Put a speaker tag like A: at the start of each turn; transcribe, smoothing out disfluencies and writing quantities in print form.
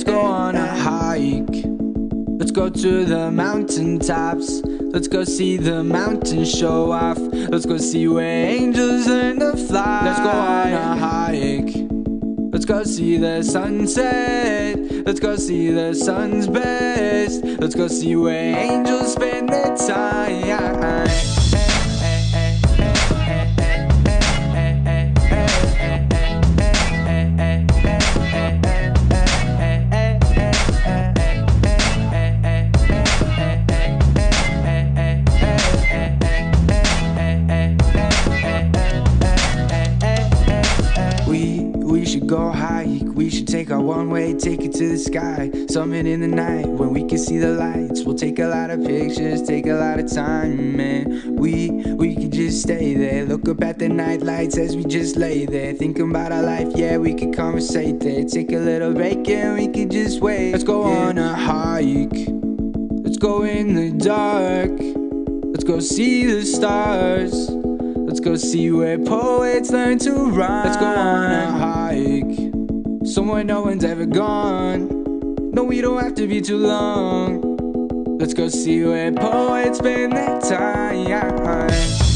A: Let's go on a hike. Let's go to the mountain tops. Let's go see the mountains show off. Let's go see where angels learn to fly. Let's go on a hike. Let's go see the sunset. Let's go see the sun's best. Let's go see where angels spend their time. We should go hike, we should take our one-way ticket to the sky. Summit in the night when we can see the lights. We'll take a lot of pictures, take a lot of time, man. We could just stay there, look up at the night lights as we just lay there. Thinking about our life, yeah, we could conversate there. Take a little break and we could just wait. Let's go on a hike. Let's go in the dark. Let's go see the stars. Let's go see where poets learn to rhyme. Let's go on a hike, somewhere no one's ever gone. No, we don't have to be too long. Let's go see where poets spend their time.